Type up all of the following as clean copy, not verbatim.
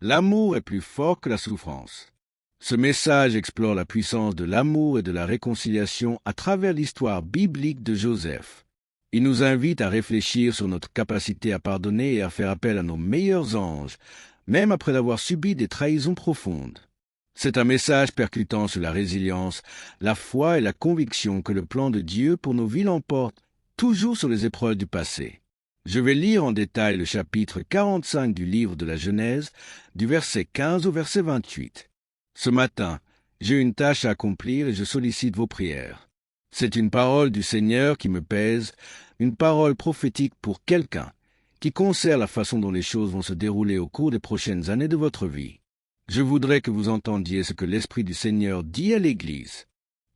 L'amour est plus fort que la souffrance. Ce message explore la puissance de l'amour et de la réconciliation à travers l'histoire biblique de Joseph. Il nous invite à réfléchir sur notre capacité à pardonner et à faire appel à nos meilleurs anges, même après avoir subi des trahisons profondes. C'est un message percutant sur la résilience, la foi et la conviction que le plan de Dieu pour nos vies l'emporte toujours sur les épreuves du passé. Je vais lire en détail le chapitre 45 du livre de la Genèse, du verset 15 au verset 28. Ce matin, j'ai une tâche à accomplir et je sollicite vos prières. C'est une parole du Seigneur qui me pèse, une parole prophétique pour quelqu'un, qui concerne la façon dont les choses vont se dérouler au cours des prochaines années de votre vie. Je voudrais que vous entendiez ce que l'Esprit du Seigneur dit à l'Église.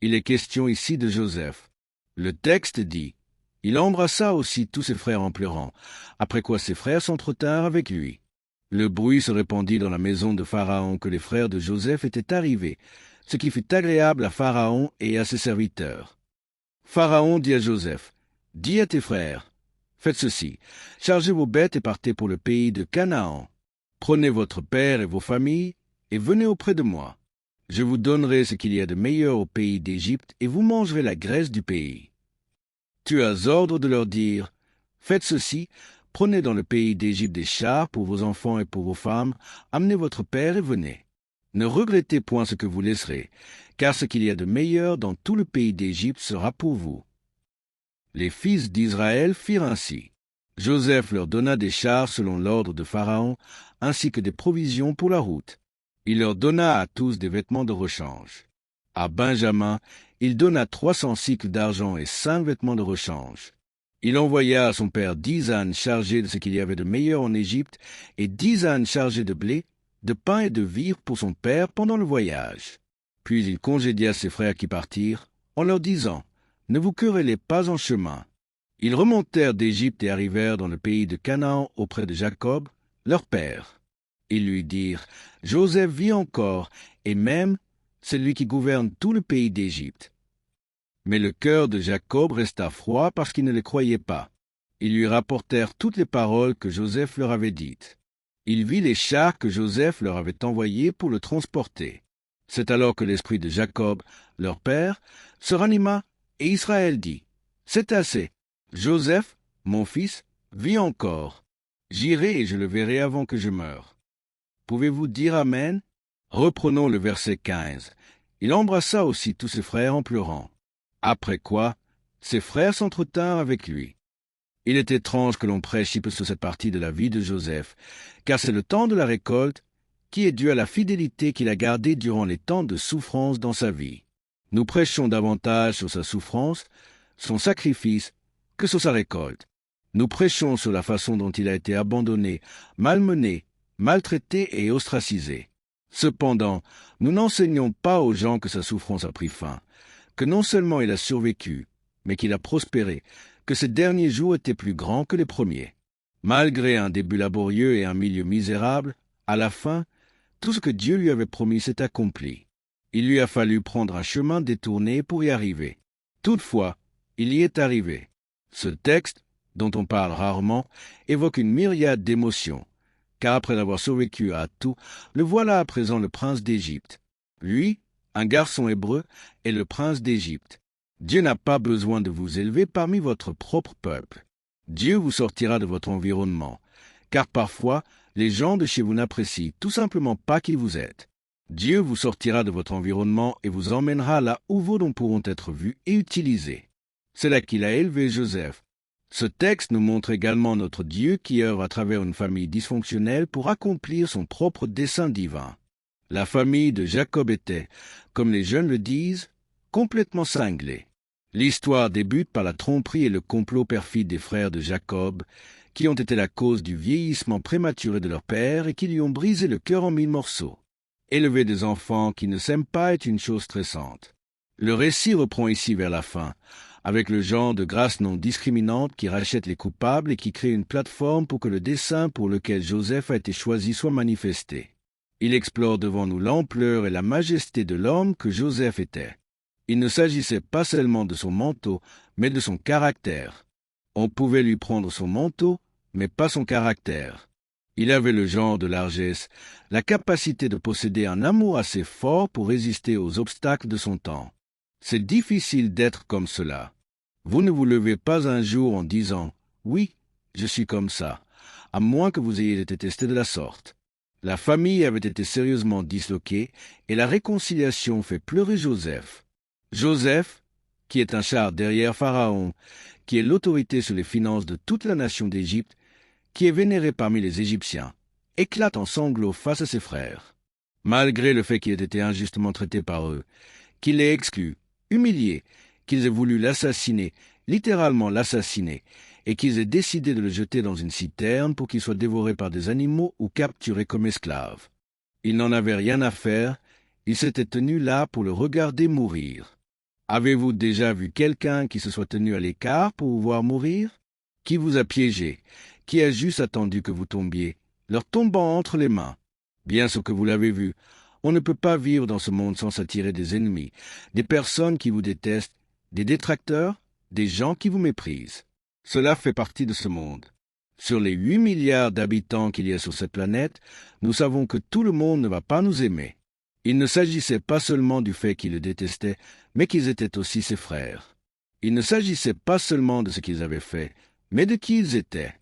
Il est question ici de Joseph. Le texte dit « Il embrassa aussi tous ses frères en pleurant, après quoi ses frères s'entretinrent avec lui. Le bruit se répandit dans la maison de Pharaon que les frères de Joseph étaient arrivés, ce qui fut agréable à Pharaon et à ses serviteurs. Pharaon dit à Joseph, « Dis à tes frères, faites ceci, chargez vos bêtes et partez pour le pays de Canaan. Prenez votre père et vos familles, et venez auprès de moi. Je vous donnerai ce qu'il y a de meilleur au pays d'Égypte, et vous mangerez la graisse du pays. Tu as ordre de leur dire, faites ceci, prenez dans le pays d'Égypte des chars pour vos enfants et pour vos femmes, amenez votre père et venez. Ne regrettez point ce que vous laisserez, car ce qu'il y a de meilleur dans tout le pays d'Égypte sera pour vous. » Les fils d'Israël firent ainsi. Joseph leur donna des chars selon l'ordre de Pharaon, ainsi que des provisions pour la route. Il leur donna à tous des vêtements de rechange. À Benjamin, il donna 300 cycles d'argent et 5 vêtements de rechange. Il envoya à son père 10 ânes chargés de ce qu'il y avait de meilleur en Égypte, et 10 ânes chargés de blé, de pain et de vivres pour son père pendant le voyage. Puis il congédia ses frères qui partirent, en leur disant, « Ne vous querellez pas en chemin. » Ils remontèrent d'Égypte et arrivèrent dans le pays de Canaan auprès de Jacob, leur père. Ils lui dirent, « Joseph vit encore, et même c'est lui qui gouverne tout le pays d'Égypte. » Mais le cœur de Jacob resta froid parce qu'il ne les croyait pas. Ils lui rapportèrent toutes les paroles que Joseph leur avait dites. Il vit les chars que Joseph leur avait envoyés pour le transporter. C'est alors que l'esprit de Jacob, leur père, se ranima, et Israël dit, « C'est assez. Joseph, mon fils, vit encore. J'irai et je le verrai avant que je meure. » Pouvez-vous dire Amen? Reprenons le verset 15. Il embrassa aussi tous ses frères en pleurant. Après quoi, ses frères s'entretinrent avec lui. Il est étrange que l'on prêche si peu sur cette partie de la vie de Joseph, car c'est le temps de la récolte qui est dû à la fidélité qu'il a gardée durant les temps de souffrance dans sa vie. Nous prêchons davantage sur sa souffrance, son sacrifice, que sur sa récolte. Nous prêchons sur la façon dont il a été abandonné, malmené, maltraité et ostracisé. Cependant, nous n'enseignons pas aux gens que sa souffrance a pris fin, que non seulement il a survécu, mais qu'il a prospéré, que ses derniers jours étaient plus grands que les premiers. Malgré un début laborieux et un milieu misérable, à la fin, tout ce que Dieu lui avait promis s'est accompli. Il lui a fallu prendre un chemin détourné pour y arriver. Toutefois, il y est arrivé. Ce texte, dont on parle rarement, évoque une myriade d'émotions, car après avoir survécu à tout, le voilà à présent le prince d'Égypte. Lui, un garçon hébreu, est le prince d'Égypte. Dieu n'a pas besoin de vous élever parmi votre propre peuple. Dieu vous sortira de votre environnement, car parfois, les gens de chez vous n'apprécient tout simplement pas qui vous êtes. Dieu vous sortira de votre environnement et vous emmènera là où vos dons pourront être vus et utilisés. C'est là qu'il a élevé Joseph. Ce texte nous montre également notre Dieu qui œuvre à travers une famille dysfonctionnelle pour accomplir son propre dessein divin. La famille de Jacob était, comme les jeunes le disent, complètement cinglée. L'histoire débute par la tromperie et le complot perfide des frères de Jacob, qui ont été la cause du vieillissement prématuré de leur père et qui lui ont brisé le cœur en 1000 morceaux. Élever des enfants qui ne s'aiment pas est une chose stressante. Le récit reprend ici vers la fin, avec le genre de grâce non discriminante qui rachète les coupables et qui crée une plateforme pour que le dessein pour lequel Joseph a été choisi soit manifesté. Il explore devant nous l'ampleur et la majesté de l'homme que Joseph était. Il ne s'agissait pas seulement de son manteau, mais de son caractère. On pouvait lui prendre son manteau, mais pas son caractère. Il avait le genre de largesse, la capacité de posséder un amour assez fort pour résister aux obstacles de son temps. C'est difficile d'être comme cela. Vous ne vous levez pas un jour en disant « Oui, je suis comme ça », à moins que vous ayez été testé de la sorte. La famille avait été sérieusement disloquée et la réconciliation fait pleurer Joseph. Joseph, qui est un char derrière Pharaon, qui est l'autorité sur les finances de toute la nation d'Égypte, qui est vénéré parmi les Égyptiens, éclate en sanglots face à ses frères. Malgré le fait qu'il ait été injustement traité par eux, qu'il l'ait exclu, humilié, qu'ils aient voulu l'assassiner, littéralement l'assassiner, et qu'ils aient décidé de le jeter dans une citerne pour qu'il soit dévoré par des animaux ou capturé comme esclave. Il n'en avait rien à faire, il s'était tenu là pour le regarder mourir. Avez-vous déjà vu quelqu'un qui se soit tenu à l'écart pour vous voir mourir? Qui vous a piégé? Qui a juste attendu que vous tombiez, leur tombant entre les mains? Bien sûr que vous l'avez vu, on ne peut pas vivre dans ce monde sans s'attirer des ennemis, des personnes qui vous détestent, des détracteurs, des gens qui vous méprisent. Cela fait partie de ce monde. Sur les 8 milliards d'habitants qu'il y a sur cette planète, nous savons que tout le monde ne va pas nous aimer. Il ne s'agissait pas seulement du fait qu'ils le détestaient, mais qu'ils étaient aussi ses frères. Il ne s'agissait pas seulement de ce qu'ils avaient fait, mais de qui ils étaient.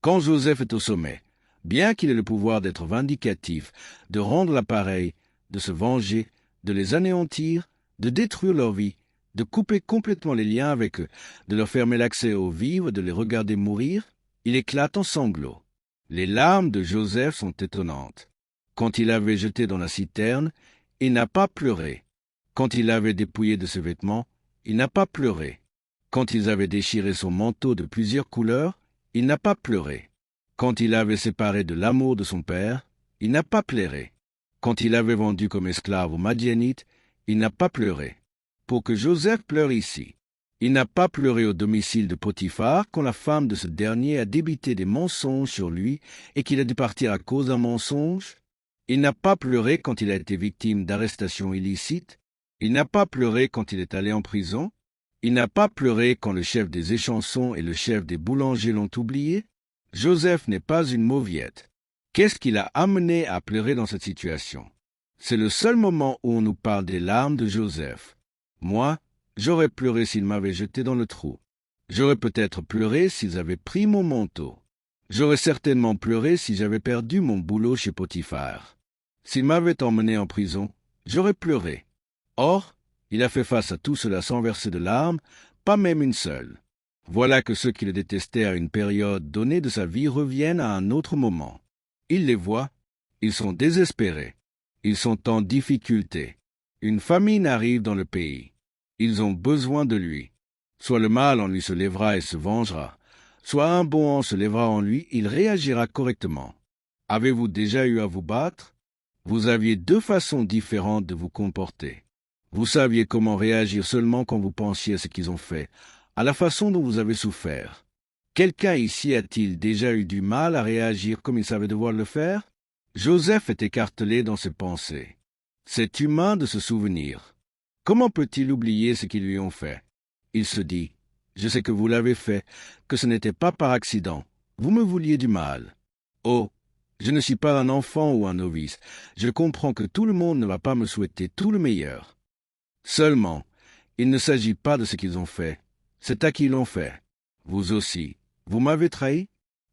Quand Joseph est au sommet, bien qu'il ait le pouvoir d'être vindicatif, de rendre l'appareil, de se venger, de les anéantir, de détruire leur vie, de couper complètement les liens avec eux, de leur fermer l'accès aux vivres, de les regarder mourir, il éclate en sanglots. Les larmes de Joseph sont étonnantes. Quand il l'avait jeté dans la citerne, il n'a pas pleuré. Quand il l'avait dépouillé de ses vêtements, il n'a pas pleuré. Quand ils avaient déchiré son manteau de plusieurs couleurs, il n'a pas pleuré. Quand il l'avait séparé de l'amour de son père, il n'a pas pleuré. Quand il l'avait vendu comme esclave aux Madianites, il n'a pas pleuré. Pour que Joseph pleure ici. Il n'a pas pleuré au domicile de Potiphar quand la femme de ce dernier a débité des mensonges sur lui et qu'il a dû partir à cause d'un mensonge. Il n'a pas pleuré quand il a été victime d'arrestations illicites. Il n'a pas pleuré quand il est allé en prison. Il n'a pas pleuré quand le chef des échansons et le chef des boulangers l'ont oublié. Joseph n'est pas une mauviette. Qu'est-ce qui l'a amené à pleurer dans cette situation? C'est le seul moment où on nous parle des larmes de Joseph. Moi, j'aurais pleuré s'il m'avait jeté dans le trou. J'aurais peut-être pleuré s'ils avaient pris mon manteau. J'aurais certainement pleuré si j'avais perdu mon boulot chez Potiphar. S'il m'avait emmené en prison, j'aurais pleuré. Or, il a fait face à tout cela sans verser de larmes, pas même une seule. Voilà que ceux qui le détestaient à une période donnée de sa vie reviennent à un autre moment. Il les voit, ils sont désespérés, ils sont en difficulté. Une famine arrive dans le pays. Ils ont besoin de lui. Soit le mal en lui se lèvera et se vengera, soit un bon en se lèvera en lui, il réagira correctement. Avez-vous déjà eu à vous battre? Vous aviez 2 façons différentes de vous comporter. Vous saviez comment réagir seulement quand vous pensiez à ce qu'ils ont fait, à la façon dont vous avez souffert. Quelqu'un ici a-t-il déjà eu du mal à réagir comme il savait devoir le faire? Joseph est écartelé dans ses pensées. C'est humain de se souvenir. Comment peut-il oublier ce qu'ils lui ont fait? Il se dit, « Je sais que vous l'avez fait, que ce n'était pas par accident. Vous me vouliez du mal. Oh, je ne suis pas un enfant ou un novice. Je comprends que tout le monde ne va pas me souhaiter tout le meilleur. Seulement, il ne s'agit pas de ce qu'ils ont fait. C'est à qui ils l'ont fait. Vous aussi. Vous m'avez trahi?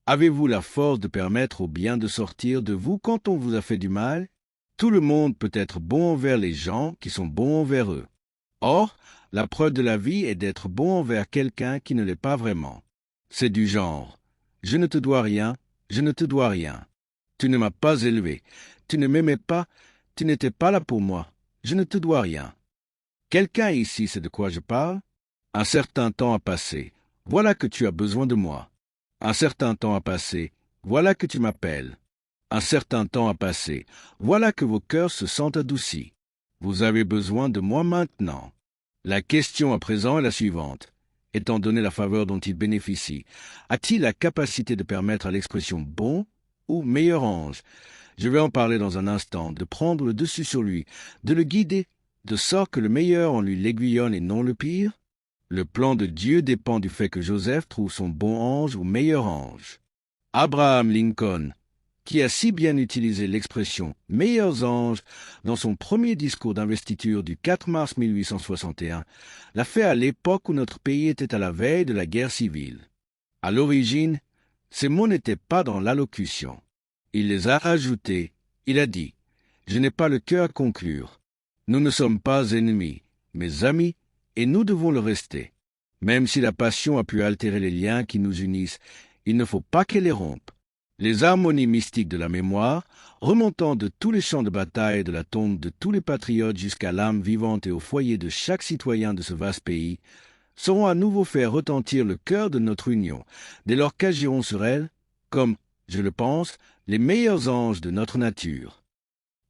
Avez-vous la force de permettre au bien de sortir de vous quand on vous a fait du mal? Tout le monde peut être bon envers les gens qui sont bons envers eux. Or, la preuve de la vie est d'être bon envers quelqu'un qui ne l'est pas vraiment. C'est du genre « Je ne te dois rien, je ne te dois rien. Tu ne m'as pas élevé, tu ne m'aimais pas, tu n'étais pas là pour moi, je ne te dois rien. » Quelqu'un ici sait de quoi je parle? Un certain temps a passé, voilà que tu as besoin de moi. Un certain temps a passé, voilà que tu m'appelles. Un certain temps a passé, voilà que vos cœurs se sentent adoucis. Vous avez besoin de moi maintenant. La question à présent est la suivante. Étant donné la faveur dont il bénéficie, a-t-il la capacité de permettre à l'expression « bon » ou « meilleur ange » je vais en parler dans un instant, de prendre le dessus sur lui, de le guider, de sorte que le meilleur en lui l'aiguillonne et non le pire? Le plan de Dieu dépend du fait que Joseph trouve son bon ange ou meilleur ange. Abraham Lincoln, qui a si bien utilisé l'expression « meilleurs anges » dans son premier discours d'investiture du 4 mars 1861, l'a fait à l'époque où notre pays était à la veille de la guerre civile. À l'origine, ces mots n'étaient pas dans l'allocution. Il les a ajoutés. Il a dit « Je n'ai pas le cœur à conclure. Nous ne sommes pas ennemis, mais amis, et nous devons le rester. Même si la passion a pu altérer les liens qui nous unissent, il ne faut pas qu'elle les rompe. Les harmonies mystiques de la mémoire, remontant de tous les champs de bataille et de la tombe de tous les patriotes jusqu'à l'âme vivante et au foyer de chaque citoyen de ce vaste pays, sauront à nouveau faire retentir le cœur de notre union, dès lors qu'agiront sur elle, comme, je le pense, les meilleurs anges de notre nature.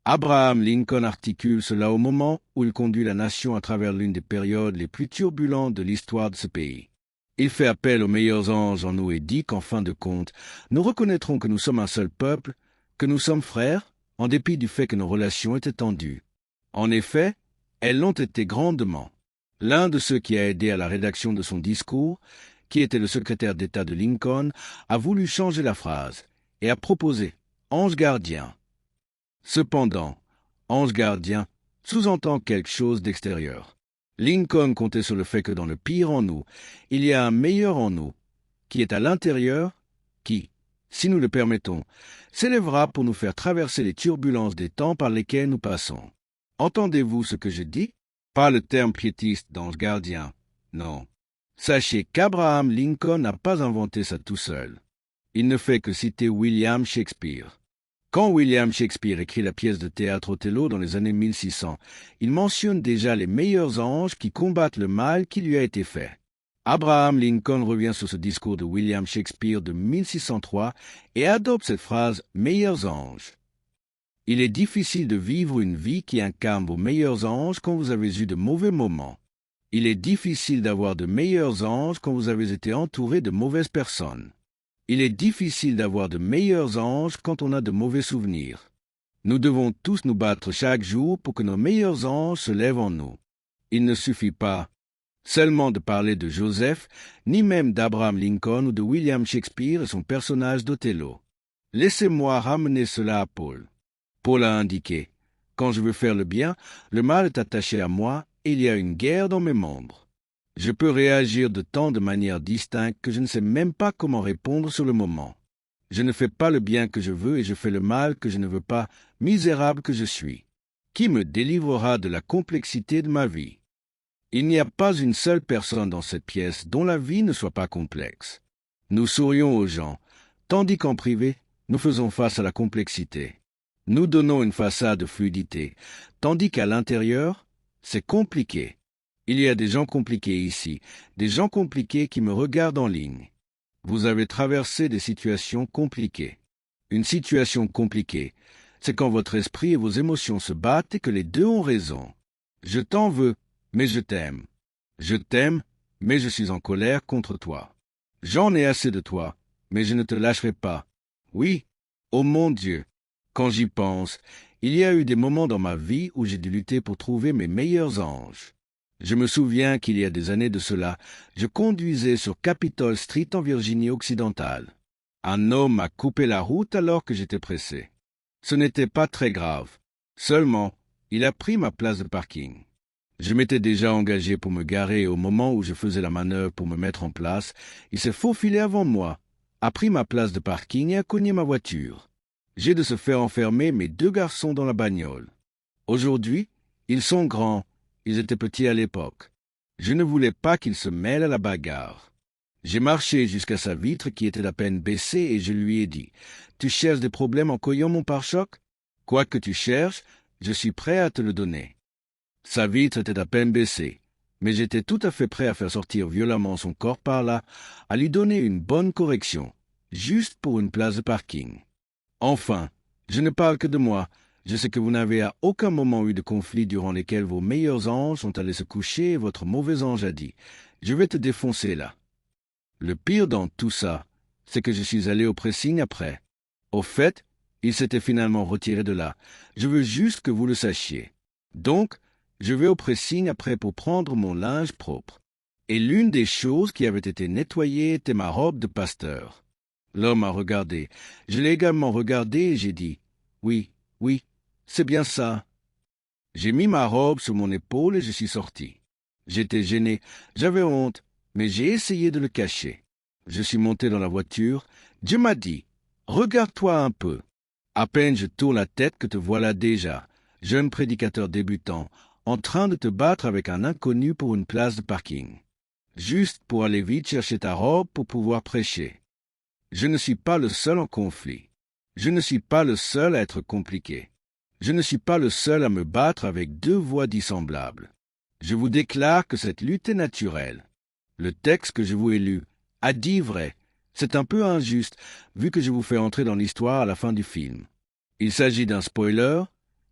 Abraham Lincoln articule cela au moment où il conduit la nation à travers l'une des périodes les plus turbulentes de l'histoire de ce pays. Il fait appel aux meilleurs anges en nous et dit qu'en fin de compte, nous reconnaîtrons que nous sommes un seul peuple, que nous sommes frères, en dépit du fait que nos relations étaient tendues. En effet, elles l'ont été grandement. L'un de ceux qui a aidé à la rédaction de son discours, qui était le secrétaire d'État de Lincoln, a voulu changer la phrase et a proposé « ange gardien ». Cependant, ange gardien sous-entend quelque chose d'extérieur. Lincoln comptait sur le fait que dans le pire en nous, il y a un meilleur en nous, qui est à l'intérieur, qui, si nous le permettons, s'élèvera pour nous faire traverser les turbulences des temps par lesquels nous passons. Entendez-vous ce que je dis? Pas le terme piétiste d'ange gardien, non. Sachez qu'Abraham Lincoln n'a pas inventé ça tout seul. Il ne fait que citer William Shakespeare. Quand William Shakespeare écrit la pièce de théâtre Othello dans les années 1600, il mentionne déjà les meilleurs anges qui combattent le mal qui lui a été fait. Abraham Lincoln revient sur ce discours de William Shakespeare de 1603 et adopte cette phrase « meilleurs anges ». Il est difficile de vivre une vie qui incarne vos meilleurs anges quand vous avez eu de mauvais moments. Il est difficile d'avoir de meilleurs anges quand vous avez été entouré de mauvaises personnes. Il est difficile d'avoir de meilleurs anges quand on a de mauvais souvenirs. Nous devons tous nous battre chaque jour pour que nos meilleurs anges se lèvent en nous. Il ne suffit pas seulement de parler de Joseph, ni même d'Abraham Lincoln ou de William Shakespeare et son personnage d'Othello. Laissez-moi ramener cela à Paul. Paul a indiqué « Quand je veux faire le bien, le mal est attaché à moi et il y a une guerre dans mes membres. Je peux réagir de tant de manières distinctes que je ne sais même pas comment répondre sur le moment. Je ne fais pas le bien que je veux et je fais le mal que je ne veux pas, misérable que je suis. Qui me délivrera de la complexité de ma vie? Il n'y a pas une seule personne dans cette pièce dont la vie ne soit pas complexe. Nous sourions aux gens, tandis qu'en privé, nous faisons face à la complexité. Nous donnons une façade de fluidité, tandis qu'à l'intérieur, c'est compliqué. Il y a des gens compliqués ici, des gens compliqués qui me regardent en ligne. Vous avez traversé des situations compliquées. Une situation compliquée, c'est quand votre esprit et vos émotions se battent et que les deux ont raison. Je t'en veux, mais je t'aime. Je t'aime, mais je suis en colère contre toi. J'en ai assez de toi, mais je ne te lâcherai pas. Oui, oh mon Dieu, quand j'y pense, il y a eu des moments dans ma vie où j'ai dû lutter pour trouver mes meilleurs anges. Je me souviens qu'il y a des années de cela, je conduisais sur Capitol Street en Virginie occidentale. Un homme m'a coupé la route alors que j'étais pressé. Ce n'était pas très grave. Seulement, il a pris ma place de parking. Je m'étais déjà engagé pour me garer et au moment où je faisais la manœuvre pour me mettre en place, il s'est faufilé avant moi, a pris ma place de parking et a cogné ma voiture. J'ai de se faire enfermer mes deux garçons dans la bagnole. Aujourd'hui, ils sont grands. Ils étaient petits à l'époque. Je ne voulais pas qu'ils se mêlent à la bagarre. J'ai marché jusqu'à sa vitre qui était à peine baissée et je lui ai dit « Tu cherches des problèmes en coglant mon pare-choc? Quoi que tu cherches, je suis prêt à te le donner. » Sa vitre était à peine baissée, mais j'étais tout à fait prêt à faire sortir violemment son corps par là, à lui donner une bonne correction, juste pour une place de parking. Enfin, je ne parle que de moi. Je sais que vous n'avez à aucun moment eu de conflit durant lesquels vos meilleurs anges sont allés se coucher et votre mauvais ange a dit « Je vais te défoncer là ». Le pire dans tout ça, c'est que je suis allé au pressing après. Au fait, il s'était finalement retiré de là. Je veux juste que vous le sachiez. Donc, je vais au pressing après pour prendre mon linge propre. Et l'une des choses qui avait été nettoyée était ma robe de pasteur. L'homme a regardé. Je l'ai également regardé et j'ai dit, « Oui, oui, c'est bien ça. » J'ai mis ma robe sur mon épaule et je suis sorti. J'étais gêné, j'avais honte, mais j'ai essayé de le cacher. Je suis monté dans la voiture. Dieu m'a dit, « Regarde-toi un peu. » À peine je tourne la tête que te voilà déjà, jeune prédicateur débutant, en train de te battre avec un inconnu pour une place de parking. Juste pour aller vite chercher ta robe pour pouvoir prêcher. Je ne suis pas le seul en conflit. Je ne suis pas le seul à être compliqué. Je ne suis pas le seul à me battre avec deux voix dissemblables. Je vous déclare que cette lutte est naturelle. Le texte que je vous ai lu a dit vrai. C'est un peu injuste, vu que je vous fais entrer dans l'histoire à la fin du film. Il s'agit d'un spoiler,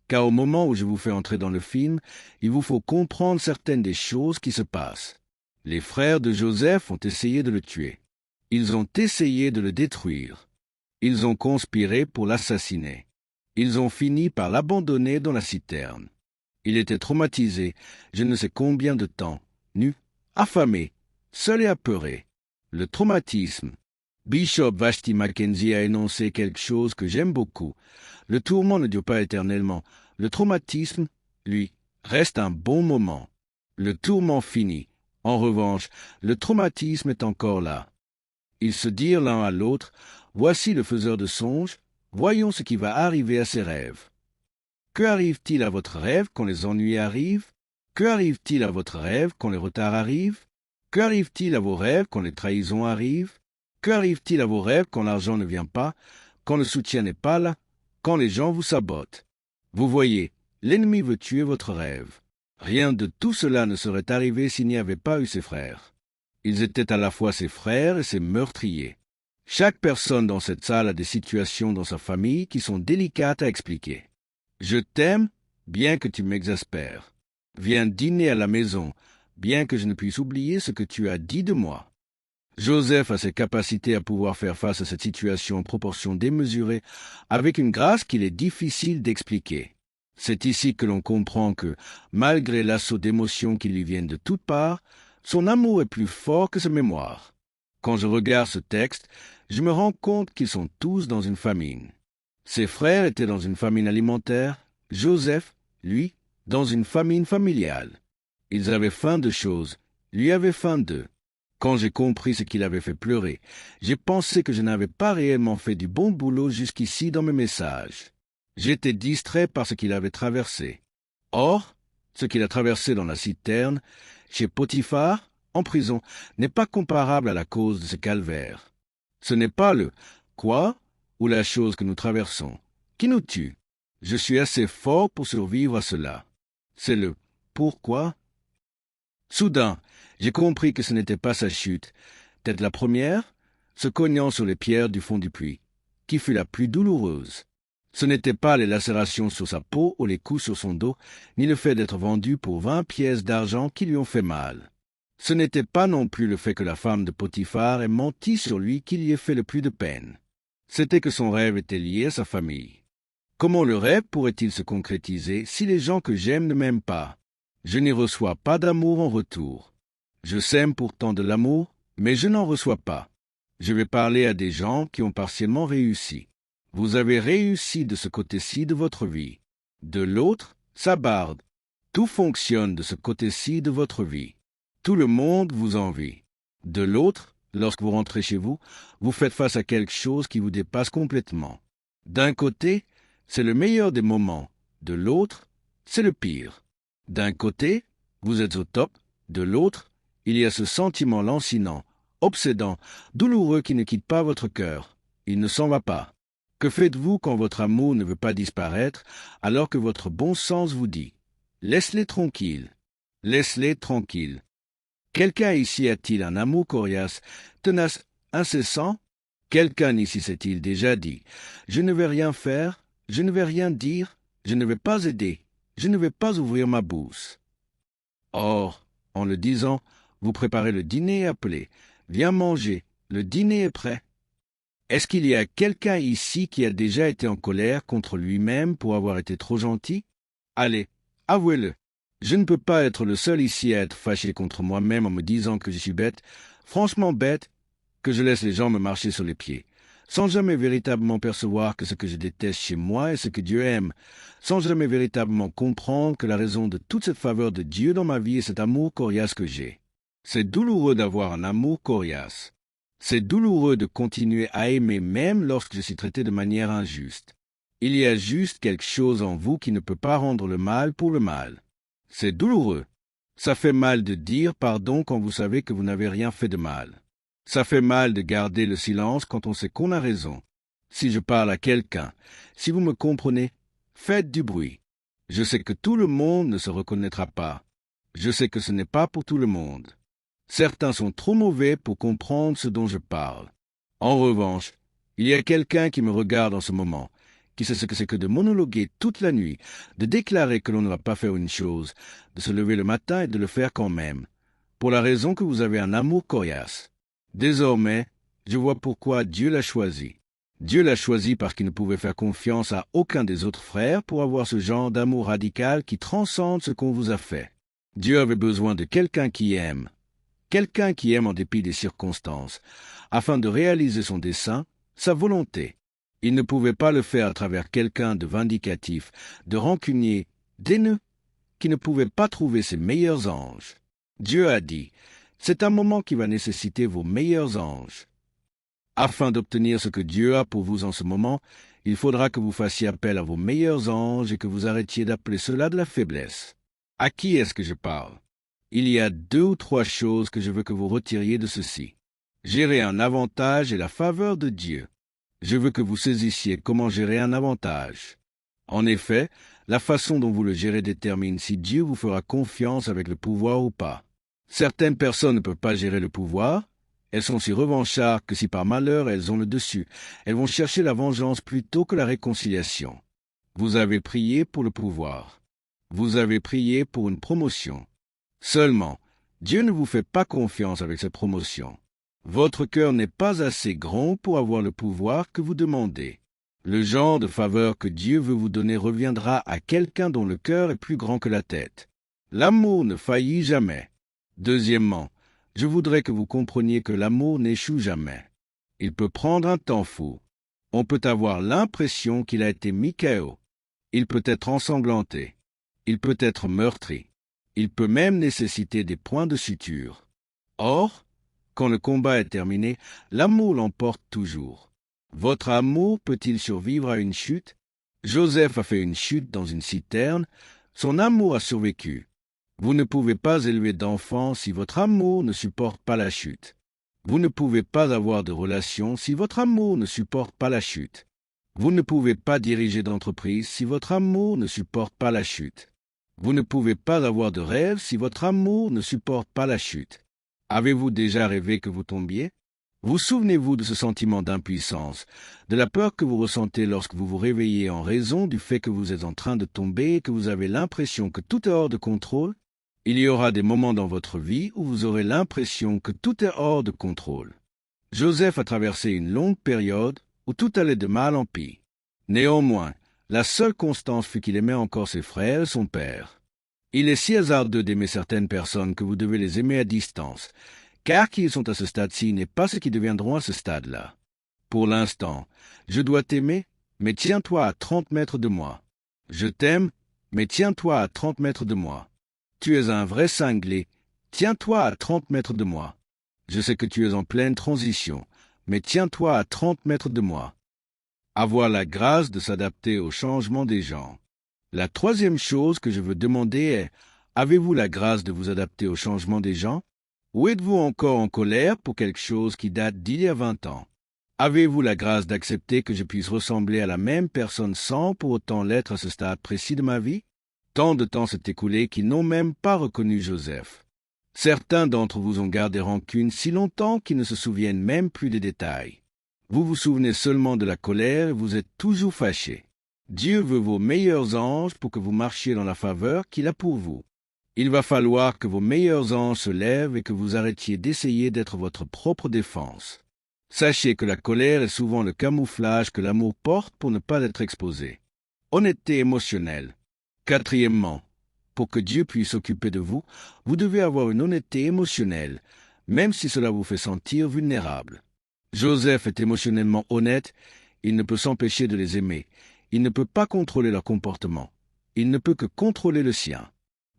car au moment où je vous fais entrer dans le film, il vous faut comprendre certaines des choses qui se passent. Les frères de Joseph ont essayé de le tuer. Ils ont essayé de le détruire. Ils ont conspiré pour l'assassiner. Ils ont fini par l'abandonner dans la citerne. Il était traumatisé, je ne sais combien de temps, nu, affamé, seul et apeuré. Le traumatisme. Bishop Vashti Mackenzie a énoncé quelque chose que j'aime beaucoup. Le tourment ne dure pas éternellement. Le traumatisme, lui, reste un bon moment. Le tourment finit. En revanche, le traumatisme est encore là. Ils se dirent l'un à l'autre, « Voici le faiseur de songes, voyons ce qui va arriver à ses rêves. » Que arrive-t-il à votre rêve quand les ennuis arrivent? Que arrive-t-il à votre rêve quand les retards arrivent? Que arrive-t-il à vos rêves quand les trahisons arrivent? Que arrive-t-il à vos rêves quand l'argent ne vient pas, quand le soutien n'est pas là, quand les gens vous sabotent? Vous voyez, l'ennemi veut tuer votre rêve. Rien de tout cela ne serait arrivé s'il n'y avait pas eu ses frères. Ils étaient à la fois ses frères et ses meurtriers. Chaque personne dans cette salle a des situations dans sa famille qui sont délicates à expliquer. Je t'aime, bien que tu m'exaspères. Viens dîner à la maison, bien que je ne puisse oublier ce que tu as dit de moi. Joseph a ses capacités à pouvoir faire face à cette situation en proportion démesurée, avec une grâce qu'il est difficile d'expliquer. C'est ici que l'on comprend que, malgré l'assaut d'émotions qui lui viennent de toutes parts, son amour est plus fort que sa mémoire. Quand je regarde ce texte, je me rends compte qu'ils sont tous dans une famine. Ses frères étaient dans une famine alimentaire, Joseph, lui, dans une famine familiale. Ils avaient faim de choses, lui avait faim d'eux. Quand j'ai compris ce qu'il avait fait pleurer, j'ai pensé que je n'avais pas réellement fait du bon boulot jusqu'ici dans mes messages. J'étais distrait par ce qu'il avait traversé. Or, ce qu'il a traversé dans la citerne, chez Potiphar, en prison, n'est pas comparable à la cause de ce calvaire. Ce n'est pas le « quoi » ou la chose que nous traversons qui nous tue. Je suis assez fort pour survivre à cela. C'est le « pourquoi ». Soudain, j'ai compris que ce n'était pas sa chute, peut-être la première, se cognant sur les pierres du fond du puits, qui fut la plus douloureuse. Ce n'était pas les lacérations sur sa peau ou les coups sur son dos, ni le fait d'être vendu pour 20 pièces d'argent qui lui ont fait mal. Ce n'était pas non plus le fait que la femme de Potiphar ait menti sur lui qui lui ait fait le plus de peine. C'était que son rêve était lié à sa famille. Comment le rêve pourrait-il se concrétiser si les gens que j'aime ne m'aiment pas? Je n'y reçois pas d'amour en retour. Je sème pourtant de l'amour, mais je n'en reçois pas. Je vais parler à des gens qui ont partiellement réussi. Vous avez réussi de ce côté-ci de votre vie. De l'autre, ça barde. Tout fonctionne de ce côté-ci de votre vie. Tout le monde vous envie. De l'autre, lorsque vous rentrez chez vous, vous faites face à quelque chose qui vous dépasse complètement. D'un côté, c'est le meilleur des moments. De l'autre, c'est le pire. D'un côté, vous êtes au top. De l'autre, il y a ce sentiment lancinant, obsédant, douloureux qui ne quitte pas votre cœur. Il ne s'en va pas. Que faites-vous quand votre amour ne veut pas disparaître, alors que votre bon sens vous dit « Laisse-les tranquilles, laisse-les tranquilles ». Quelqu'un ici a-t-il un amour coriace, tenace, incessant? Quelqu'un ici s'est-il déjà dit « Je ne vais rien faire, je ne vais rien dire, je ne vais pas aider, je ne vais pas ouvrir ma bouche ». Or, en le disant, vous préparez le dîner appelé « Viens manger, le dîner est prêt ». Est-ce qu'il y a quelqu'un ici qui a déjà été en colère contre lui-même pour avoir été trop gentil? Allez, avouez-le. Je ne peux pas être le seul ici à être fâché contre moi-même en me disant que je suis bête, franchement bête, que je laisse les gens me marcher sur les pieds. sans jamais véritablement percevoir que ce que je déteste chez moi est ce que Dieu aime, sans jamais véritablement comprendre que la raison de toute cette faveur de Dieu dans ma vie est cet amour coriace que j'ai. C'est douloureux d'avoir un amour coriace. C'est douloureux de continuer à aimer même lorsque je suis traité de manière injuste. Il y a juste quelque chose en vous qui ne peut pas rendre le mal pour le mal. C'est douloureux. Ça fait mal de dire pardon quand vous savez que vous n'avez rien fait de mal. Ça fait mal de garder le silence quand on sait qu'on a raison. Si je parle à quelqu'un, si vous me comprenez, faites du bruit. Je sais que tout le monde ne se reconnaîtra pas. Je sais que ce n'est pas pour tout le monde. Certains sont trop mauvais pour comprendre ce dont je parle. En revanche, il y a quelqu'un qui me regarde en ce moment, qui sait ce que c'est que de monologuer toute la nuit, de déclarer que l'on ne va pas faire une chose, de se lever le matin et de le faire quand même, pour la raison que vous avez un amour coriace. Désormais, je vois pourquoi Dieu l'a choisi. Dieu l'a choisi parce qu'il ne pouvait faire confiance à aucun des autres frères pour avoir ce genre d'amour radical qui transcende ce qu'on vous a fait. Dieu avait besoin de quelqu'un qui aime en dépit des circonstances, afin de réaliser son dessein, sa volonté. Il ne pouvait pas le faire à travers quelqu'un de vindicatif, de rancunier, d'haineux, qui ne pouvait pas trouver ses meilleurs anges. Dieu a dit, c'est un moment qui va nécessiter vos meilleurs anges. Afin d'obtenir ce que Dieu a pour vous en ce moment, il faudra que vous fassiez appel à vos meilleurs anges et que vous arrêtiez d'appeler cela de la faiblesse. À qui est-ce que je parle? Il y a 2 ou 3 choses que je veux que vous retiriez de ceci. Gérer un avantage et la faveur de Dieu. Je veux que vous saisissiez comment gérer un avantage. En effet, la façon dont vous le gérez détermine si Dieu vous fera confiance avec le pouvoir ou pas. Certaines personnes ne peuvent pas gérer le pouvoir. Elles sont si revanchardes que si par malheur elles ont le dessus, elles vont chercher la vengeance plutôt que la réconciliation. Vous avez prié pour le pouvoir. Vous avez prié pour une promotion. Seulement, Dieu ne vous fait pas confiance avec cette promotion. Votre cœur n'est pas assez grand pour avoir le pouvoir que vous demandez. Le genre de faveur que Dieu veut vous donner reviendra à quelqu'un dont le cœur est plus grand que la tête. L'amour ne faillit jamais. Deuxièmement, je voudrais que vous compreniez que l'amour n'échoue jamais. Il peut prendre un temps fou. On peut avoir l'impression qu'il a été mis KO. Il peut être ensanglanté. Il peut être meurtri. Il peut même nécessiter des points de suture. Or, quand le combat est terminé, l'amour l'emporte toujours. Votre amour peut-il survivre à une chute? Joseph a fait une chute dans une citerne. Son amour a survécu. Vous ne pouvez pas élever d'enfants si votre amour ne supporte pas la chute. Vous ne pouvez pas avoir de relation si votre amour ne supporte pas la chute. Vous ne pouvez pas diriger d'entreprise si votre amour ne supporte pas la chute. Vous ne pouvez pas avoir de rêve si votre amour ne supporte pas la chute. Avez-vous déjà rêvé que vous tombiez? Vous souvenez-vous de ce sentiment d'impuissance, de la peur que vous ressentez lorsque vous vous réveillez en raison du fait que vous êtes en train de tomber et que vous avez l'impression que tout est hors de contrôle? Il y aura des moments dans votre vie où vous aurez l'impression que tout est hors de contrôle. Joseph a traversé une longue période où tout allait de mal en pis. Néanmoins, la seule constance fut qu'il aimait encore ses frères et son père. Il est si hasardeux d'aimer certaines personnes que vous devez les aimer à distance, car qui ils sont à ce stade-ci n'est pas ce qu'ils deviendront à ce stade-là. Pour l'instant, je dois t'aimer, mais tiens-toi à 30 mètres de moi. Je t'aime, mais tiens-toi à 30 mètres de moi. Tu es un vrai cinglé, tiens-toi à 30 mètres de moi. Je sais que tu es en pleine transition, mais tiens-toi à 30 mètres de moi. Avoir la grâce de s'adapter au changement des gens. La troisième chose que je veux demander est, avez-vous la grâce de vous adapter au changement des gens? Ou êtes-vous encore en colère pour quelque chose qui date d'il y a 20 ans? Avez-vous la grâce d'accepter que je puisse ressembler à la même personne sans pour autant l'être à ce stade précis de ma vie? Tant de temps s'est écoulé qu'ils n'ont même pas reconnu Joseph. Certains d'entre vous ont gardé rancune si longtemps qu'ils ne se souviennent même plus des détails. Vous vous souvenez seulement de la colère et vous êtes toujours fâchés. Dieu veut vos meilleurs anges pour que vous marchiez dans la faveur qu'il a pour vous. Il va falloir que vos meilleurs anges se lèvent et que vous arrêtiez d'essayer d'être votre propre défense. Sachez que la colère est souvent le camouflage que l'amour porte pour ne pas être exposé. Honnêteté émotionnelle. Quatrièmement, pour que Dieu puisse s'occuper de vous, vous devez avoir une honnêteté émotionnelle, même si cela vous fait sentir vulnérable. Joseph est émotionnellement honnête, il ne peut s'empêcher de les aimer. Il ne peut pas contrôler leur comportement. Il ne peut que contrôler le sien.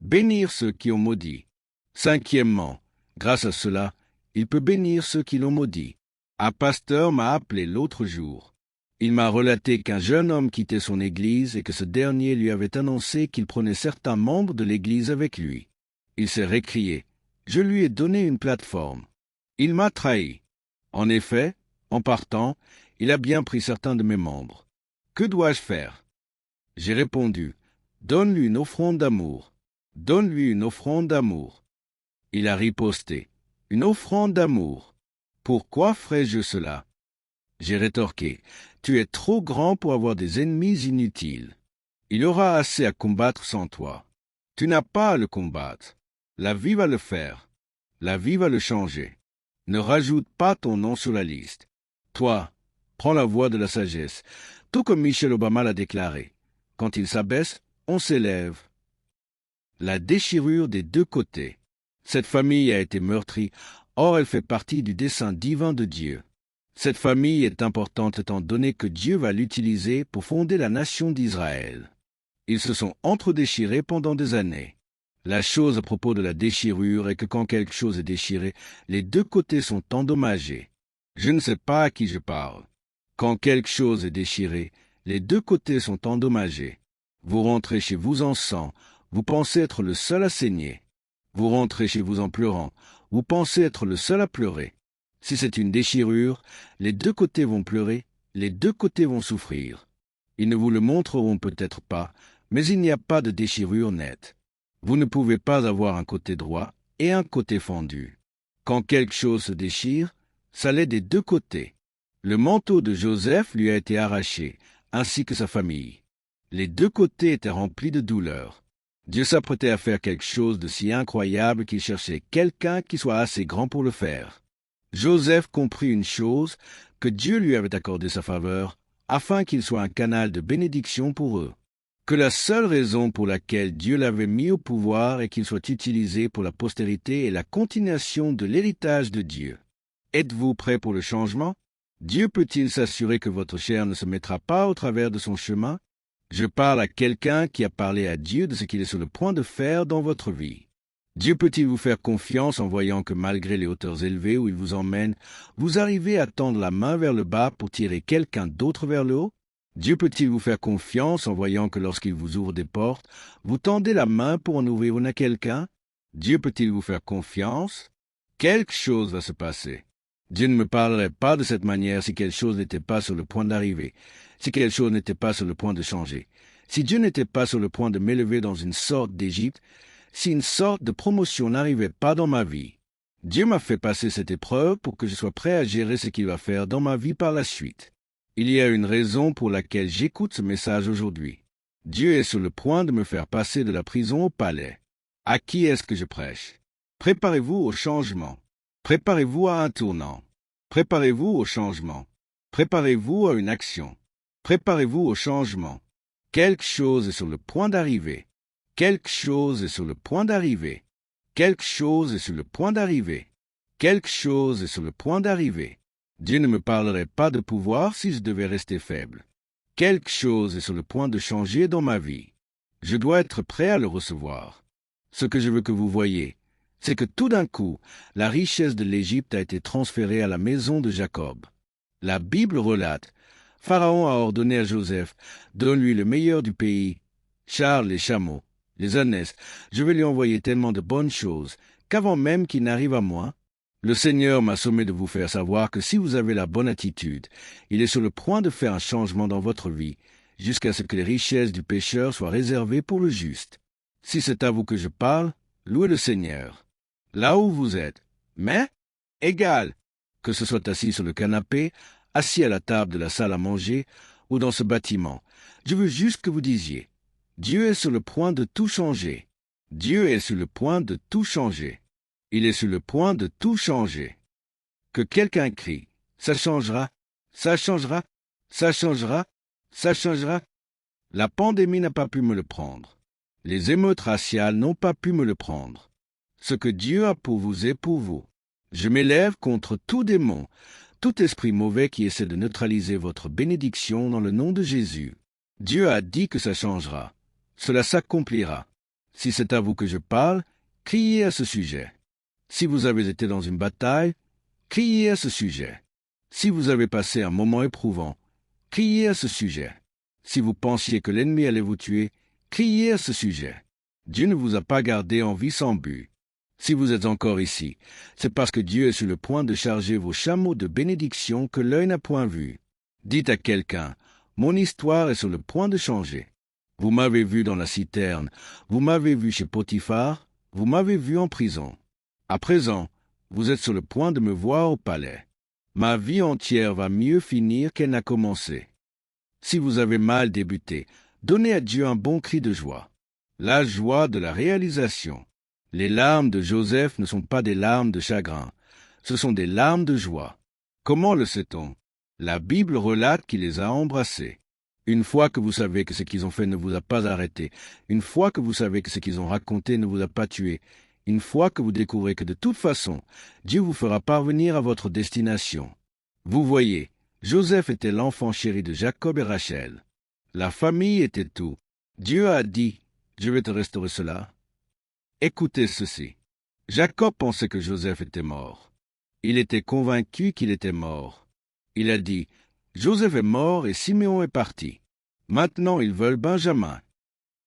Bénir ceux qui ont maudit. Cinquièmement, grâce à cela, il peut bénir ceux qui l'ont maudit. Un pasteur m'a appelé l'autre jour. Il m'a relaté qu'un jeune homme quittait son église et que ce dernier lui avait annoncé qu'il prenait certains membres de l'église avec lui. Il s'est récrié. Je lui ai donné une plateforme. Il m'a trahi. En effet, en partant, il a bien pris certains de mes membres. Que dois-je faire? J'ai répondu, donne-lui une offrande d'amour. Donne-lui une offrande d'amour. Il a riposté, une offrande d'amour. Pourquoi ferais-je cela? J'ai rétorqué, tu es trop grand pour avoir des ennemis inutiles. Il aura assez à combattre sans toi. Tu n'as pas à le combattre. La vie va le faire. La vie va le changer. Ne rajoute pas ton nom sur la liste. Toi, prends la voie de la sagesse, tout comme Michelle Obama l'a déclaré. Quand il s'abaisse, on s'élève. La déchirure des deux côtés. Cette famille a été meurtrie, or elle fait partie du dessein divin de Dieu. Cette famille est importante étant donné que Dieu va l'utiliser pour fonder la nation d'Israël. Ils se sont entre-déchirés pendant des années. La chose à propos de la déchirure est que quand quelque chose est déchiré, les deux côtés sont endommagés. Je ne sais pas à qui je parle. Quand quelque chose est déchiré, les deux côtés sont endommagés. Vous rentrez chez vous en sang, vous pensez être le seul à saigner. Vous rentrez chez vous en pleurant, vous pensez être le seul à pleurer. Si c'est une déchirure, les deux côtés vont pleurer, les deux côtés vont souffrir. Ils ne vous le montreront peut-être pas, mais il n'y a pas de déchirure nette. Vous ne pouvez pas avoir un côté droit et un côté fendu. Quand quelque chose se déchire, ça l'est des deux côtés. Le manteau de Joseph lui a été arraché, ainsi que sa famille. Les deux côtés étaient remplis de douleur. Dieu s'apprêtait à faire quelque chose de si incroyable qu'il cherchait quelqu'un qui soit assez grand pour le faire. Joseph comprit une chose, que Dieu lui avait accordé sa faveur, afin qu'il soit un canal de bénédiction pour eux. Que la seule raison pour laquelle Dieu l'avait mis au pouvoir est qu'il soit utilisé pour la postérité et la continuation de l'héritage de Dieu. Êtes-vous prêt pour le changement? Dieu peut-il s'assurer que votre chair ne se mettra pas au travers de son chemin? Je parle à quelqu'un qui a parlé à Dieu de ce qu'il est sur le point de faire dans votre vie. Dieu peut-il vous faire confiance en voyant que malgré les hauteurs élevées où il vous emmène, vous arrivez à tendre la main vers le bas pour tirer quelqu'un d'autre vers le haut? Dieu peut-il vous faire confiance en voyant que lorsqu'il vous ouvre des portes, vous tendez la main pour en ouvrir une à quelqu'un? Dieu peut-il vous faire confiance? Quelque chose va se passer. Dieu ne me parlerait pas de cette manière si quelque chose n'était pas sur le point d'arriver, si quelque chose n'était pas sur le point de changer. Si Dieu n'était pas sur le point de m'élever dans une sorte d'Égypte, si une sorte de promotion n'arrivait pas dans ma vie. Dieu m'a fait passer cette épreuve pour que je sois prêt à gérer ce qu'il va faire dans ma vie par la suite. Il y a une raison pour laquelle j'écoute ce message aujourd'hui. Dieu est sur le point de me faire passer de la prison au palais. À qui est-ce que je prêche? Préparez-vous au changement. Préparez-vous à un tournant. Préparez-vous au changement. Préparez-vous à une action. Préparez-vous au changement. Quelque chose est sur le point d'arriver. Quelque chose est sur le point d'arriver. Quelque chose est sur le point d'arriver. Quelque chose est sur le point d'arriver. Dieu ne me parlerait pas de pouvoir si je devais rester faible. Quelque chose est sur le point de changer dans ma vie. Je dois être prêt à le recevoir. Ce que je veux que vous voyez, c'est que tout d'un coup, la richesse de l'Égypte a été transférée à la maison de Jacob. La Bible relate, Pharaon a ordonné à Joseph, donne-lui le meilleur du pays, Charles les chameaux, les ânesses, je vais lui envoyer tellement de bonnes choses, qu'avant même qu'il n'arrive à moi, le Seigneur m'a sommé de vous faire savoir que si vous avez la bonne attitude, il est sur le point de faire un changement dans votre vie, jusqu'à ce que les richesses du pécheur soient réservées pour le juste. Si c'est à vous que je parle, louez le Seigneur. Là où vous êtes, mais égal, que ce soit assis sur le canapé, assis à la table de la salle à manger, ou dans ce bâtiment, je veux juste que vous disiez, Dieu est sur le point de tout changer. Dieu est sur le point de tout changer. Il est sur le point de tout changer. Que quelqu'un crie, ça changera, ça changera, ça changera, ça changera. La pandémie n'a pas pu me le prendre. Les émeutes raciales n'ont pas pu me le prendre. Ce que Dieu a pour vous est pour vous. Je m'élève contre tout démon, tout esprit mauvais qui essaie de neutraliser votre bénédiction dans le nom de Jésus. Dieu a dit que ça changera. Cela s'accomplira. Si c'est à vous que je parle, criez à ce sujet. Si vous avez été dans une bataille, criez à ce sujet. Si vous avez passé un moment éprouvant, criez à ce sujet. Si vous pensiez que l'ennemi allait vous tuer, criez à ce sujet. Dieu ne vous a pas gardé en vie sans but. Si vous êtes encore ici, c'est parce que Dieu est sur le point de charger vos chameaux de bénédictions que l'œil n'a point vus. Dites à quelqu'un, « Mon histoire est sur le point de changer. Vous m'avez vu dans la citerne, vous m'avez vu chez Potiphar, vous m'avez vu en prison. À présent, vous êtes sur le point de me voir au palais. Ma vie entière va mieux finir qu'elle n'a commencé. Si vous avez mal débuté, donnez à Dieu un bon cri de joie. La joie de la réalisation. Les larmes de Joseph ne sont pas des larmes de chagrin, ce sont des larmes de joie. Comment le sait-on? La Bible relate qu'il les a embrassés. Une fois que vous savez que ce qu'ils ont fait ne vous a pas arrêté, une fois que vous savez que ce qu'ils ont raconté ne vous a pas tué, une fois que vous découvrez que de toute façon, Dieu vous fera parvenir à votre destination. Vous voyez, Joseph était l'enfant chéri de Jacob et Rachel. La famille était tout. Dieu a dit, « Je vais te restaurer cela. » Écoutez ceci. Jacob pensait que Joseph était mort. Il était convaincu qu'il était mort. Il a dit, « Joseph est mort et Siméon est parti. Maintenant ils veulent Benjamin. »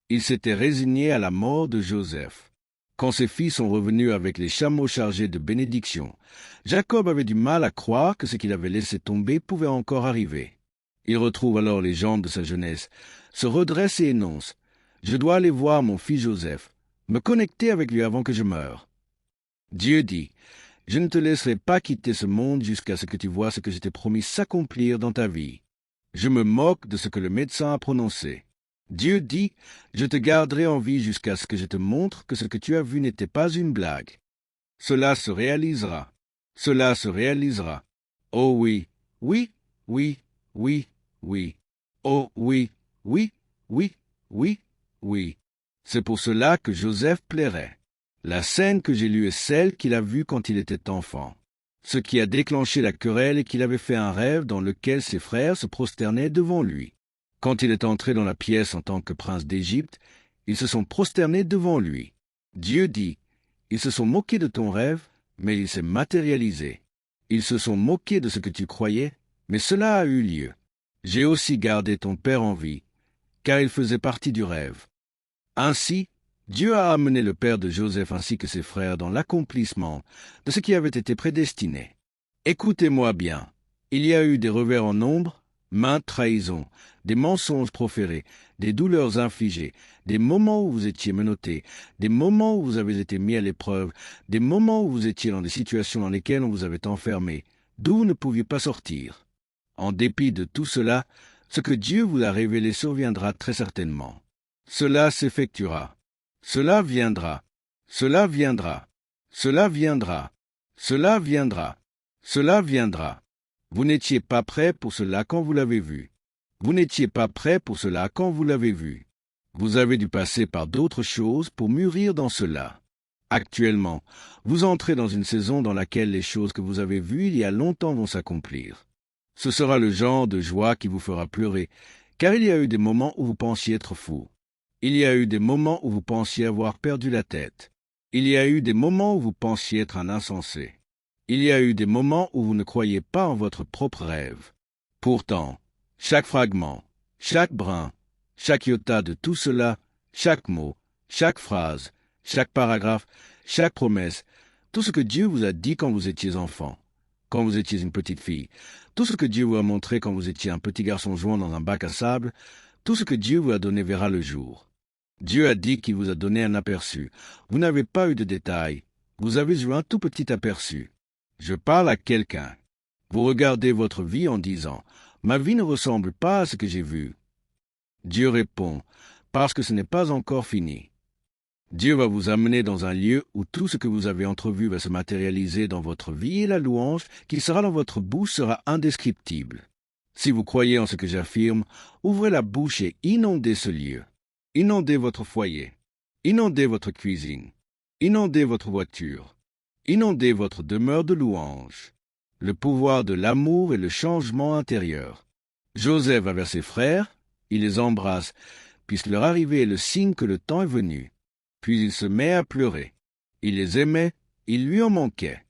Il s'était résigné à la mort de Joseph. Quand ses filles sont revenus avec les chameaux chargés de bénédictions, Jacob avait du mal à croire que ce qu'il avait laissé tomber pouvait encore arriver. Il retrouve alors les gens de sa jeunesse, se redresse et énonce, « Je dois aller voir mon fils Joseph, me connecter avec lui avant que je meure. » Dieu dit, « Je ne te laisserai pas quitter ce monde jusqu'à ce que tu vois ce que je t'ai promis s'accomplir dans ta vie. Je me moque de ce que le médecin a prononcé. Dieu dit, « Je te garderai en vie jusqu'à ce que je te montre que ce que tu as vu n'était pas une blague. » Cela se réalisera. Cela se réalisera. Oh oui, oui, oui, oui, oui. Oh oui, oui, oui, oui, oui. C'est pour cela que Joseph plairait. La scène que j'ai lue est celle qu'il a vue quand il était enfant. Ce qui a déclenché la querelle est qu'il avait fait un rêve dans lequel ses frères se prosternaient devant lui. Quand il est entré dans la pièce en tant que prince d'Égypte, ils se sont prosternés devant lui. Dieu dit, « Ils se sont moqués de ton rêve, mais il s'est matérialisé. Ils se sont moqués de ce que tu croyais, mais cela a eu lieu. J'ai aussi gardé ton père en vie, car il faisait partie du rêve. » Ainsi, Dieu a amené le père de Joseph ainsi que ses frères dans l'accomplissement de ce qui avait été prédestiné. Écoutez-moi bien, il y a eu des revers en nombre, maintes trahisons, des mensonges proférés, des douleurs infligées, des moments où vous étiez menottés, des moments où vous avez été mis à l'épreuve, des moments où vous étiez dans des situations dans lesquelles on vous avait enfermé, d'où vous ne pouviez pas sortir. En dépit de tout cela, ce que Dieu vous a révélé surviendra très certainement. Cela s'effectuera. Cela viendra. Cela viendra. Cela viendra. Cela viendra. Cela viendra. Vous n'étiez pas prêt pour cela quand vous l'avez vu. Vous n'étiez pas prêt pour cela quand vous l'avez vu. Vous avez dû passer par d'autres choses pour mûrir dans cela. Actuellement, vous entrez dans une saison dans laquelle les choses que vous avez vues il y a longtemps vont s'accomplir. Ce sera le genre de joie qui vous fera pleurer, car il y a eu des moments où vous pensiez être fou. Il y a eu des moments où vous pensiez avoir perdu la tête. Il y a eu des moments où vous pensiez être un insensé. Il y a eu des moments où vous ne croyiez pas en votre propre rêve. Pourtant, chaque fragment, chaque brin, chaque iota de tout cela, chaque mot, chaque phrase, chaque paragraphe, chaque promesse, tout ce que Dieu vous a dit quand vous étiez enfant, quand vous étiez une petite fille, tout ce que Dieu vous a montré quand vous étiez un petit garçon jouant dans un bac à sable, tout ce que Dieu vous a donné verra le jour. Dieu a dit qu'il vous a donné un aperçu. Vous n'avez pas eu de détails. Vous avez eu un tout petit aperçu. Je parle à quelqu'un. Vous regardez votre vie en disant, « Ma vie ne ressemble pas à ce que j'ai vu. » Dieu répond, « Parce que ce n'est pas encore fini. » Dieu va vous amener dans un lieu où tout ce que vous avez entrevu va se matérialiser dans votre vie et la louange qui sera dans votre bouche sera indescriptible. Si vous croyez en ce que j'affirme, ouvrez la bouche et inondez ce lieu. Inondez votre foyer. Inondez votre cuisine. Inondez votre voiture. Inondez votre demeure de louange. le pouvoir de l'amour et le changement intérieur. Joseph va vers ses frères, il les embrasse, puisque leur arrivée est le signe que le temps est venu. Puis il se met à pleurer. Il les aimait, il lui en manquait.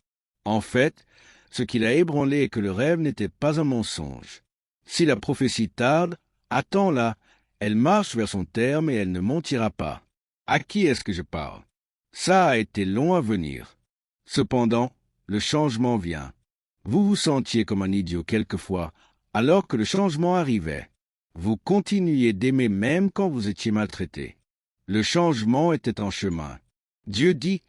En fait, ce qui l'a ébranlé est que le rêve n'était pas un mensonge. Si la prophétie tarde, attends-la, elle marche vers son terme et elle ne mentira pas. À qui est-ce que je parle? Ça a été long à venir. Cependant, le changement vient. Vous vous sentiez comme un idiot quelquefois, alors que le changement arrivait. Vous continuiez d'aimer même quand vous étiez maltraité. Le changement était en chemin. Dieu dit,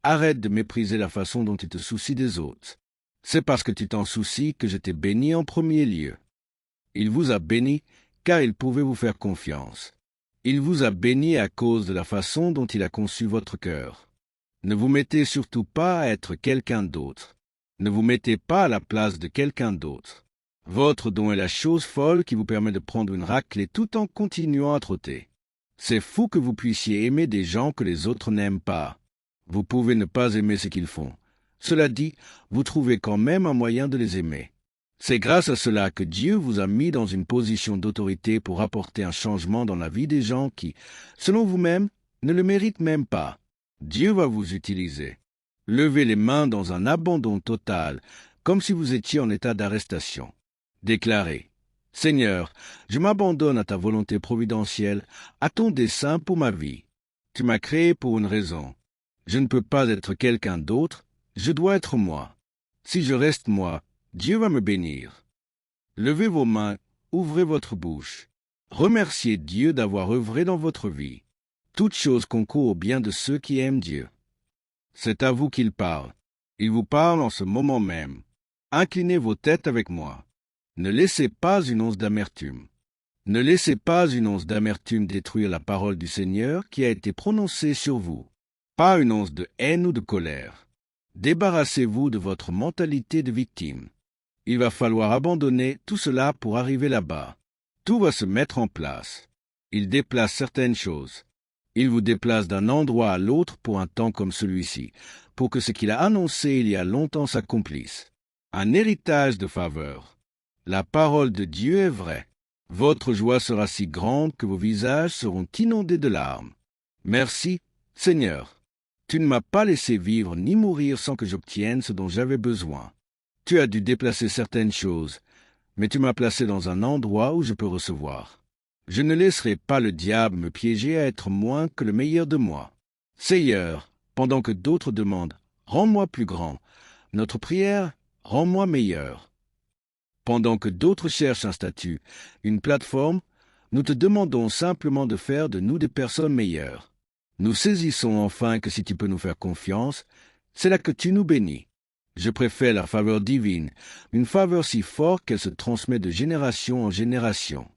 arrête de mépriser la façon dont tu te soucies des autres. C'est parce que tu t'en soucies que je t'ai béni en premier lieu. Il vous a béni car il pouvait vous faire confiance. Il vous a béni à cause de la façon dont il a conçu votre cœur. Ne vous mettez surtout pas à être quelqu'un d'autre. Ne vous mettez pas à la place de quelqu'un d'autre. Votre don est la chose folle qui vous permet de prendre une raclée tout en continuant à trotter. C'est fou que vous puissiez aimer des gens que les autres n'aiment pas. Vous pouvez ne pas aimer ce qu'ils font. Cela dit, vous trouvez quand même un moyen de les aimer. C'est grâce à cela que Dieu vous a mis dans une position d'autorité pour apporter un changement dans la vie des gens qui, selon vous-même, ne le méritent même pas. Dieu va vous utiliser. Levez les mains dans un abandon total, comme si vous étiez en état d'arrestation. Déclarez, « Seigneur, je m'abandonne à ta volonté providentielle, à ton dessein pour ma vie. Tu m'as créé pour une raison. Je ne peux pas être quelqu'un d'autre, je dois être moi. Si je reste moi, Dieu va me bénir. » Levez vos mains, ouvrez votre bouche. Remerciez Dieu d'avoir œuvré dans votre vie. Toute chose concourt au bien de ceux qui aiment Dieu. C'est à vous qu'il parle. Il vous parle en ce moment même. Inclinez vos têtes avec moi. Ne laissez pas une once d'amertume. Ne laissez pas une once d'amertume détruire la parole du Seigneur qui a été prononcée sur vous. Pas une once de haine ou de colère. Débarrassez-vous de votre mentalité de victime. Il va falloir abandonner tout cela pour arriver là-bas. Tout va se mettre en place. Il déplace certaines choses. Il vous déplace d'un endroit à l'autre pour un temps comme celui-ci, pour que ce qu'il a annoncé il y a longtemps s'accomplisse. Un héritage de faveur. La parole de Dieu est vraie. Votre joie sera si grande que vos visages seront inondés de larmes. Merci, Seigneur. Tu ne m'as pas laissé vivre ni mourir sans que j'obtienne ce dont j'avais besoin. Tu as dû déplacer certaines choses, mais tu m'as placé dans un endroit où je peux recevoir. Je ne laisserai pas le diable me piéger à être moins que le meilleur de moi. Seigneur, pendant que d'autres demandent « Rends-moi plus grand », notre prière « Rends-moi meilleur ». Pendant que d'autres cherchent un statut, une plateforme, nous te demandons simplement de faire de nous des personnes meilleures. Nous saisissons enfin que si tu peux nous faire confiance, c'est là que tu nous bénis. Je préfère la faveur divine, une faveur si forte qu'elle se transmet de génération en génération.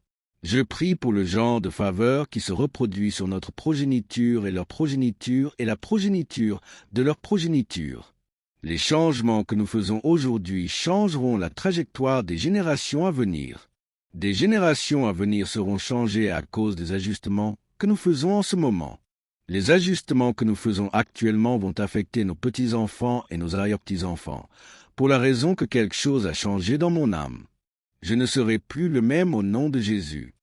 Je prie pour le genre de faveur qui se reproduit sur notre progéniture et leur progéniture et la progéniture de leur progéniture. Les changements que nous faisons aujourd'hui changeront la trajectoire des générations à venir. Des générations à venir seront changées à cause des ajustements que nous faisons en ce moment. Les ajustements que nous faisons actuellement vont affecter nos petits-enfants et nos arrière-petits-enfants, pour la raison que quelque chose a changé dans mon âme. Je ne serai plus le même au nom de Jésus.